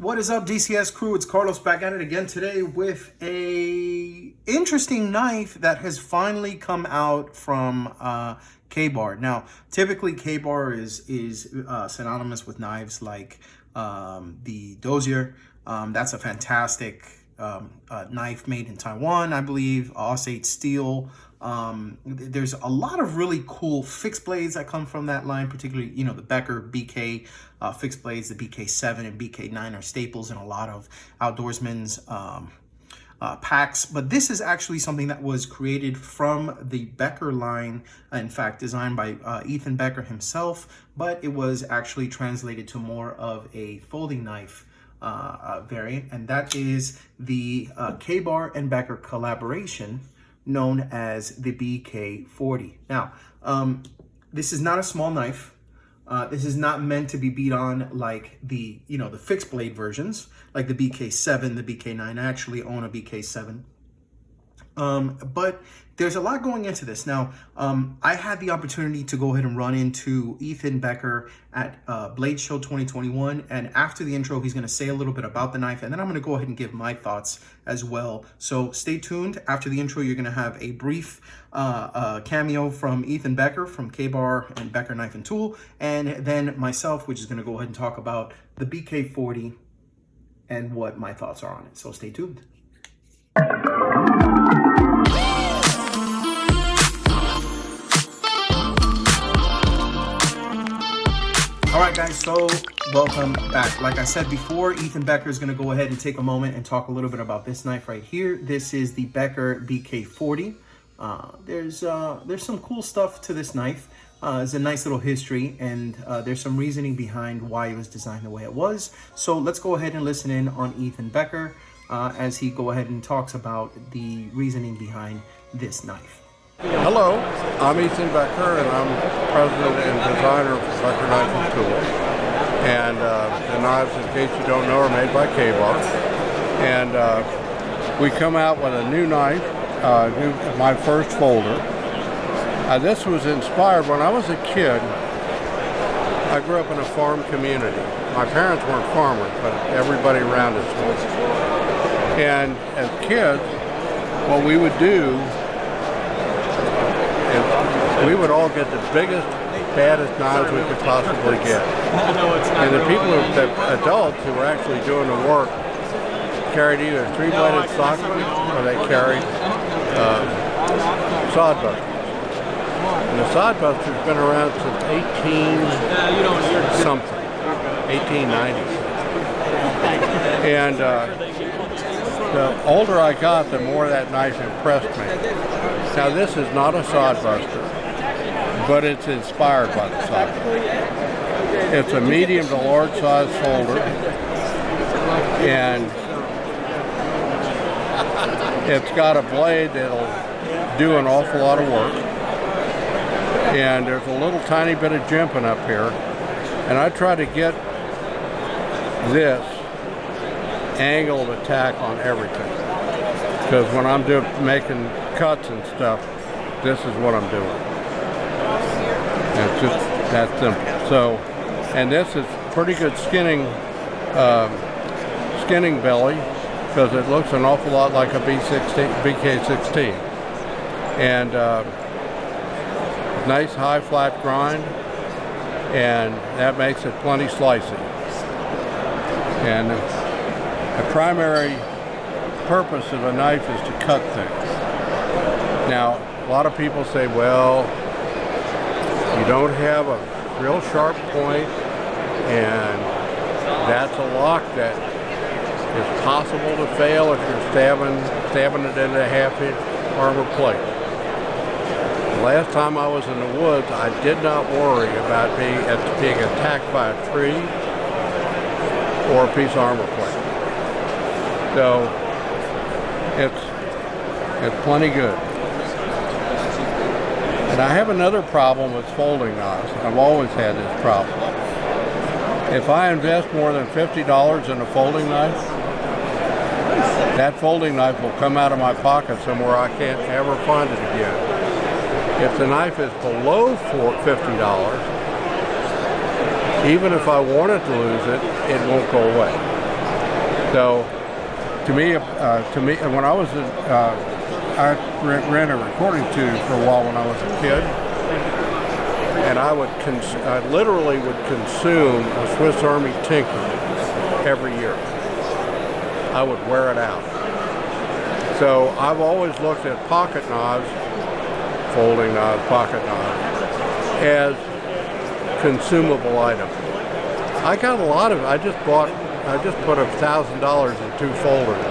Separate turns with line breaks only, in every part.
What is up, DCS crew? It's Carlos back at it again today with a interesting knife that has finally come out from KaBar. Now, typically KaBar is synonymous with knives like the Dozier. That's a fantastic knife made in Taiwan, I believe, Osage steel. There's a lot of really cool fixed blades that come from that line, particularly, you know, the Becker BK fixed blades. The BK7 and BK9 are staples in a lot of outdoorsmen's packs. But this is actually something that was created from the Becker line, in fact, designed by Ethan Becker himself, but it was actually translated to more of a folding knife variant, and that is the KaBar and Becker collaboration, known as the BK40. Now, this is not a small knife. This is not meant to be beat on like the fixed blade versions, like the BK7, the BK9. I actually own a BK7. But there's a lot going into this. Now, I had the opportunity to go ahead and run into Ethan Becker at Blade Show 2021. And after the intro, he's going to say a little bit about the knife. And then I'm going to go ahead and give my thoughts as well. So stay tuned. After the intro, you're going to have a brief cameo from Ethan Becker from KaBar and Becker Knife and Tool. And then myself, which is going to go ahead and talk about the BK40 and what my thoughts are on it. So stay tuned. All right, guys, so welcome back. Like I said before, Ethan Becker is going to go ahead and take a moment and talk a little bit about this knife right here. This is the Becker BK40. There's some cool stuff to this knife. It's a nice little history, and there's some reasoning behind why it was designed the way it was. So let's go ahead and listen in on Ethan Becker as he go ahead and talks about the reasoning behind this knife.
Hello, I'm Ethan Becker, and I'm president and designer of Becker Knife and Tool. And the knives, in case you don't know, are made by KaBar. And we come out with a new knife, my first folder. This was inspired when I was a kid. I grew up in a farm community. My parents weren't farmers, but everybody around us was. And as kids, what we would do, we would all get the biggest, baddest knives we could possibly get. And the people, the adults who were actually doing the work, carried either three-bladed sockman or they carried sodbusters. And the sodbuster's been around since 18-something, 1890. And the older I got, the more that knife impressed me. Now, this is not a sodbuster, but it's inspired by the sodbuster. It's a medium to large size folder, and it's got a blade that'll do an awful lot of work. And there's a little tiny bit of jimping up here, and I try to get this angled attack on everything, because when I'm making cuts and stuff, this is what I'm doing. And it's just that simple. So, and this is pretty good skinning belly, because it looks an awful lot like a BK16. And nice high flat grind, and that makes it plenty slicey. And the primary purpose of a knife is to cut things. Now, a lot of people say, well, you don't have a real sharp point, and that's a lock that is possible to fail if you're stabbing it into a half-inch armor plate. The last time I was in the woods, I did not worry about being attacked by a tree or a piece of armor plate. So it's plenty good. And I have another problem with folding knives. I've always had this problem. If I invest more than $50 in a folding knife, that folding knife will come out of my pocket somewhere I can't ever find it again. If the knife is below $50, even if I wanted to lose it, it won't go away. So to me, when I was I ran a recording studio for a while when I was a kid, and I literally would consume a Swiss Army Tinker every year. I would wear it out. So I've always looked at pocket knives, folding knives, pocket knives, as consumable items. I got a lot of, I just put $1,000 in 2 folders,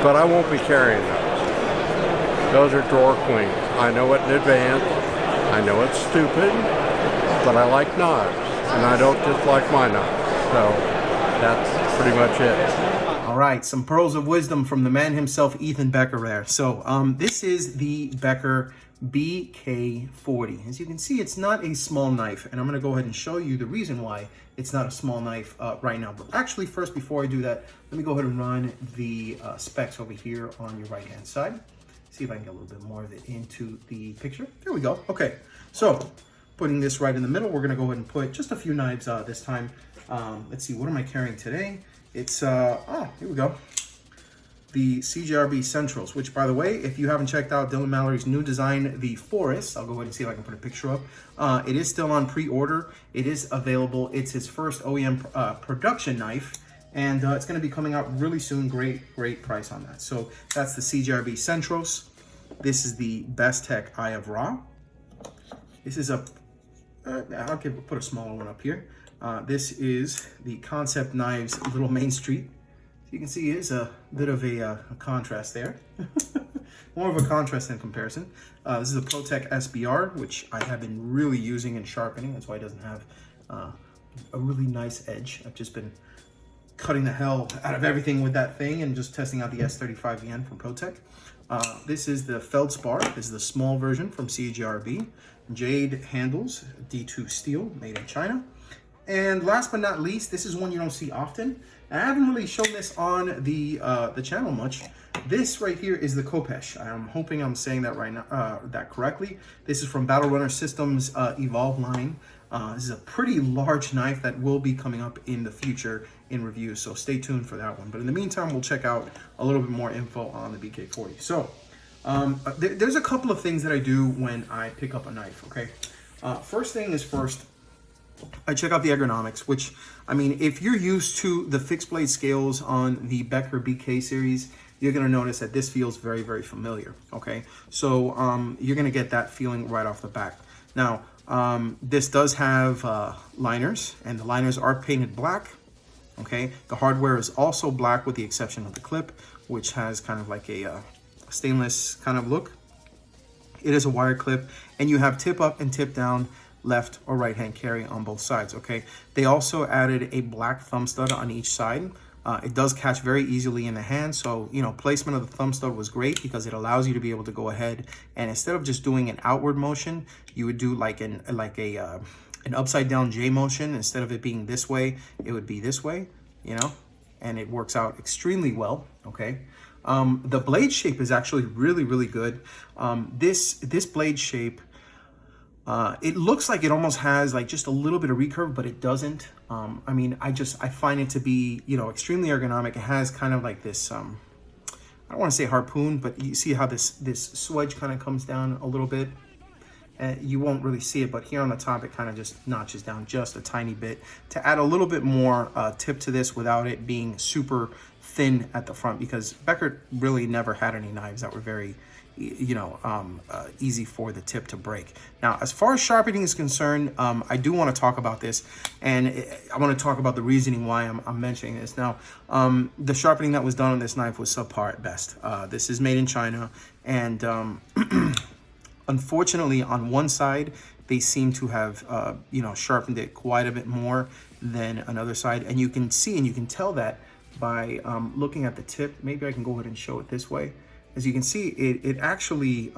but I won't be carrying those. Those are drawer queens. I know it in advance. I know it's stupid, but I like knives, and I don't just like my knives. So that's pretty much it.
All right, some pearls of wisdom from the man himself, Ethan Becker there. So this is the Becker BK40. As you can see, it's not a small knife, and I'm going to go ahead and show you the reason why it's not a small knife right now. But actually, first, before I do that, let me go ahead and run the specs over here on your right-hand side. See if I can get a little bit more of it into the picture. There we go. Okay, so putting this right in the middle, we're going to go ahead and put just a few knives this time. Let's see, what am I carrying today? It's, here we go. The CGRB Centrals, which, by the way, if you haven't checked out Dylan Mallory's new design, the Forest, I'll go ahead and see if I can put a picture up. It is still on pre-order. It is available. It's his first OEM production knife, and it's going to be coming out really soon. Great price on that. So that's the CGRB Centrals. This is the Best Tech Eye of Ra. This is a, I'll put a smaller one up here. This is the Concept Knives Little Main Street. You can see it's a bit of a contrast there. More of a contrast in comparison. This is a ProTech SBR, which I have been really using and sharpening. That's why it doesn't have a really nice edge. I've just been cutting the hell out of everything with that thing and just testing out the S35VN from ProTech. This is the Feldspar. This is the small version from CGRB. Jade handles, D2 steel, made in China. And last but not least, this is one you don't see often. I haven't really shown this on the channel much. This right here is the Khopesh. I'm hoping I'm saying that right now, that correctly. This is from Battle Runner Systems Evolve line. This is a pretty large knife that will be coming up in the future in reviews, so stay tuned for that one. But in the meantime, we'll check out a little bit more info on the BK40. So there's a couple of things that I do when I pick up a knife, okay? First thing is first, I check out the ergonomics, which, I mean, if you're used to the fixed blade scales on the Becker BK series, you're going to notice that this feels very, very familiar, okay? So you're going to get that feeling right off the bat. Now, this does have liners, and the liners are painted black, okay? The hardware is also black with the exception of the clip, which has kind of like a stainless kind of look. It is a wire clip, and you have tip up and tip down, left or right hand carry on both sides, okay? They also added a black thumb stud on each side. It does catch very easily in the hand, so, you know, placement of the thumb stud was great because it allows you to be able to go ahead and instead of just doing an outward motion, you would do like an upside down J motion. Instead of it being this way, it would be this way, you know, and it works out extremely well, okay? The blade shape is actually really, really good. This blade shape, it looks like it almost has like just a little bit of recurve, but it doesn't. I mean, I find it to be, you know, extremely ergonomic. It has kind of like this, I don't want to say harpoon, but you see how this swedge kind of comes down a little bit. You won't really see it, but here on the top, it kind of just notches down just a tiny bit to add a little bit more tip to this without it being super thin at the front, because Becker really never had any knives that were very, you know, easy for the tip to break. Now, as far as sharpening is concerned, I do want to talk about this, and I want to talk about the reasoning why I'm mentioning this. Now, the sharpening that was done on this knife was subpar at best. This is made in China, and unfortunately, on one side, they seem to have, you know, sharpened it quite a bit more than another side, and you can see and you can tell that by looking at the tip. Maybe I can go ahead and show it this way. As you can see, it actually,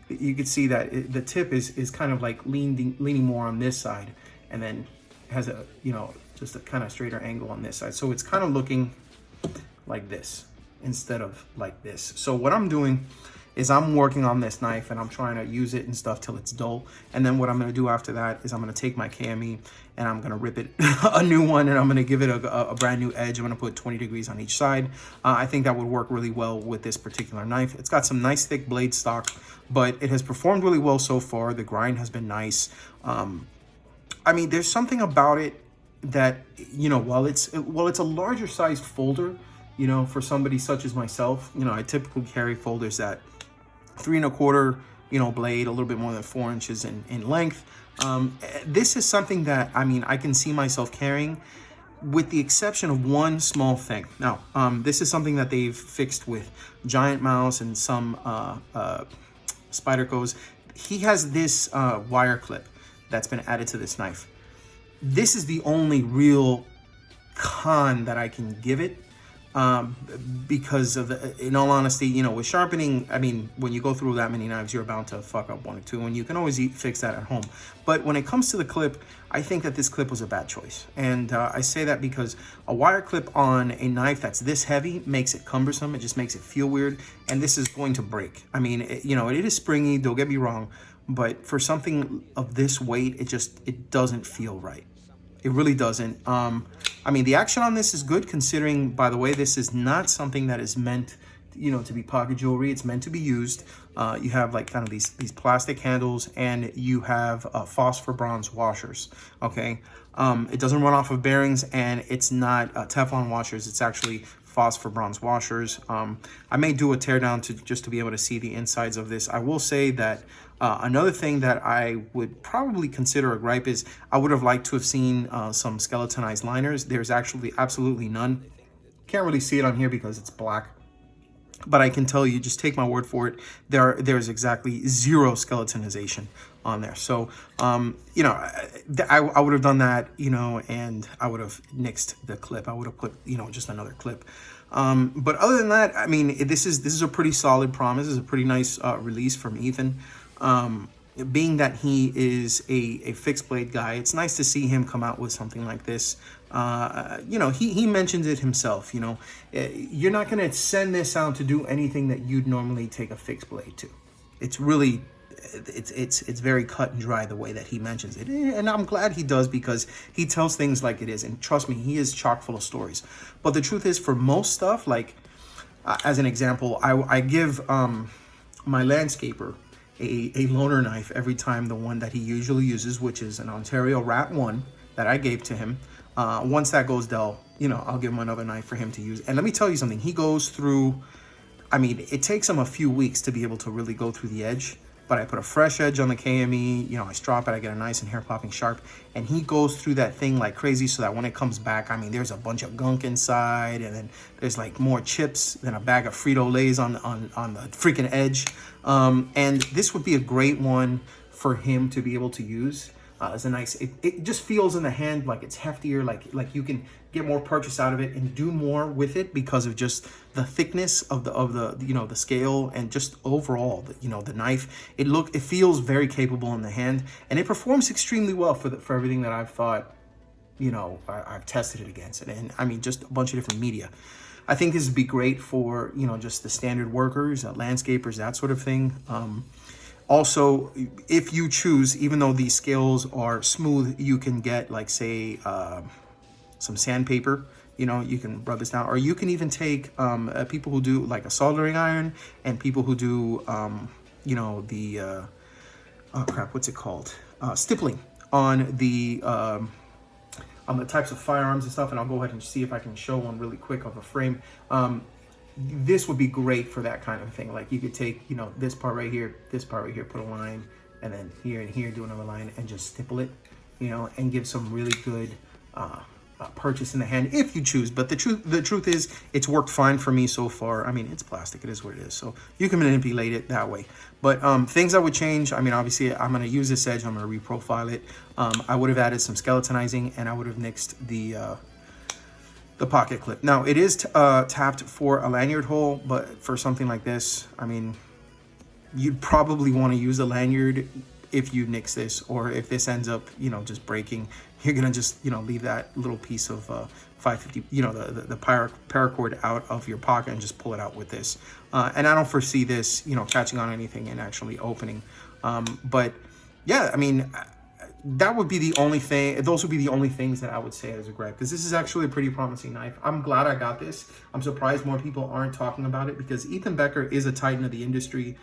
you can see that the tip is kind of like leaning more on this side, and then has a, you know, just a kind of straighter angle on this side. So it's kind of looking like this instead of like this. So what I'm doing is I'm working on this knife and I'm trying to use it and stuff till it's dull. And then what I'm gonna do after that is I'm gonna take my KME and I'm gonna rip it a new one, and I'm gonna give it a brand new edge. I'm gonna put 20 degrees on each side. I think that would work really well with this particular knife. It's got some nice thick blade stock, but it has performed really well so far. The grind has been nice. I mean, there's something about it that, you know, while it's a larger sized folder, you know, for somebody such as myself, you know, I typically carry folders that 3 1/4, you know, blade, a little bit more than 4 inches in length. This is something that, I mean, I can see myself carrying, with the exception of one small thing. Now, this is something that they've fixed with Giant Mouse and some Spyderco's. He has this wire clip that's been added to this knife. This is the only real con that I can give it, because of in all honesty, you know, with sharpening, I mean, when you go through that many knives, you're bound to fuck up one or two, and you can always fix that at home. But when it comes to the clip, I think that this clip was a bad choice. And I say that because a wire clip on a knife that's this heavy makes it cumbersome. It just makes it feel weird, and this is going to break. I mean, you know, it is springy, don't get me wrong, but for something of this weight, it doesn't feel right. It really doesn't. I mean, the action on this is good, considering, by the way, this is not something that is meant, you know, to be pocket jewelry. It's meant to be used. You have like kind of these plastic handles, and you have phosphor bronze washers. Okay, it doesn't run off of bearings, and it's not Teflon washers. It's actually phosphor bronze washers. I may do a teardown just to be able to see the insides of this. I will say that another thing that I would probably consider a gripe is I would have liked to have seen some skeletonized liners. There's actually absolutely none. Can't really see it on here because it's black, but I can tell you, just take my word for it, there's exactly zero skeletonization on there. So you know, I would have done that, you know, and I would have nixed the clip. I would have put, you know, just another clip. But other than that, I mean, this is a pretty solid promise. This is a pretty nice release from Ethan. Being that he is a fixed blade guy, it's nice to see him come out with something like this. You know, he mentions it himself, you know, you're not going to send this out to do anything that you'd normally take a fixed blade to. It's really, it's very cut and dry the way that he mentions it. And I'm glad he does, because he tells things like it is. And trust me, he is chock full of stories. But the truth is, for most stuff, like, as an example, I give my landscaper a loaner knife every time, the one that he usually uses, which is an Ontario Rat 1 that I gave to him. Once that goes dull, you know, I'll give him another knife for him to use. And let me tell you something, he goes through, I mean, it takes him a few weeks to be able to really go through the edge. But I put a fresh edge on the KME, you know, I strop it, I get a nice and hair-popping sharp, and he goes through that thing like crazy, so that when it comes back, I mean, there's a bunch of gunk inside, and then there's like more chips than a bag of Frito-Lays on the freaking edge. And this would be a great one for him to be able to use. It's a nice, it just feels in the hand like it's heftier, like you can get more purchase out of it and do more with it because of just the thickness of the you know, the scale, and just overall, you know, the knife. It feels very capable in the hand, and it performs extremely well for everything that I've thought, you know, I've tested it against it. And I mean, just a bunch of different media. I think this would be great for, you know, just the standard workers, landscapers, that sort of thing. Also, if you choose, even though these scales are smooth, you can get, like, say, some sandpaper. You know, you can rub this down, or you can even take people who do like a soldering iron, and people who do, you know, the oh crap, what's it called? Stippling on the types of firearms and stuff. And I'll go ahead and see if I can show one really quick of a frame. This would be great for that kind of thing. Like, you could take, you know, this part right here, put a line, and then here and here do another line, and just stipple it, you know, and give some really good purchase in the hand if you choose. But the truth is, it's worked fine for me so far. I mean, it's plastic, it is what it is, so you can manipulate it that way. But things I would change, I mean, obviously I'm going to use this edge, I'm going to reprofile it. I would have added some skeletonizing, and I would have nixed the pocket clip. Now, it is tapped for a lanyard hole, but for something like this, I mean, you'd probably want to use a lanyard if you nix this, or if this ends up, you know, just breaking, you're gonna just, you know, leave that little piece of 550, you know, the paracord out of your pocket and just pull it out with this. And I don't foresee this, you know, catching on anything and actually opening. But yeah, I mean, that would be the only thing, those would be the only things that I would say as a gripe, because this is actually a pretty promising knife. I'm glad I got this. I'm surprised more people aren't talking about it, because Ethan Becker is a titan of the industry,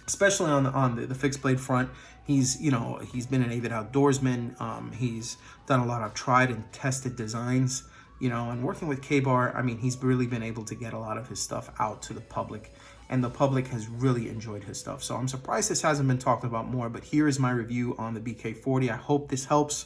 especially on the fixed blade front. He's, you know, he's been an avid outdoorsman. He's done a lot of tried and tested designs, you know, and working with KaBar, I mean, he's really been able to get a lot of his stuff out to the public, and the public has really enjoyed his stuff. So I'm surprised this hasn't been talked about more, but here is my review on the BK40. I hope this helps.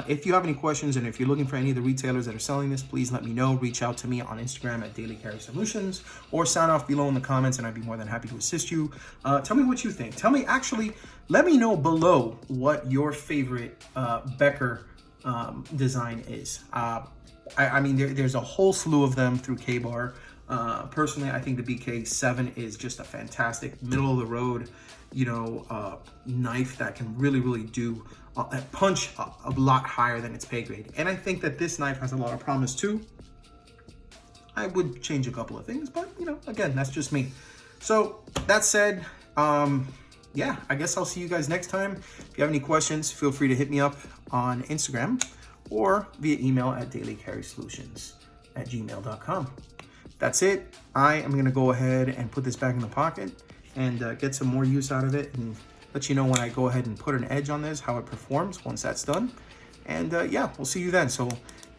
If you have any questions, and if you're looking for any of the retailers that are selling this, please let me know. Reach out to me on Instagram at Daily Carry Solutions, or sound off below in the comments, and I'd be more than happy to assist you. Tell me what you think. Tell me, actually, let me know below what your favorite Becker design is. I mean, there's a whole slew of them through KaBar. Personally, I think the BK7 is just a fantastic middle of the road, you know, knife that can really do a punch a lot higher than its pay grade. And I think that this knife has a lot of promise too. I would change a couple of things, but you know, again, that's just me. So that said, yeah, I guess I'll see you guys next time. If you have any questions, feel free to hit me up on Instagram or via email at dailycarrysolutions@gmail.com. That's it. I am going to go ahead and put this back in the pocket and get some more use out of it, and let you know when I go ahead and put an edge on this, how it performs once that's done. And yeah, we'll see you then. So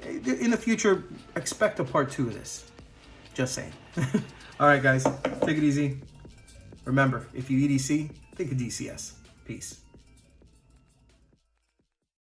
in the future, expect a part 2 of this. Just saying. All right, guys, take it easy. Remember, if you EDC, think of DCS. Peace.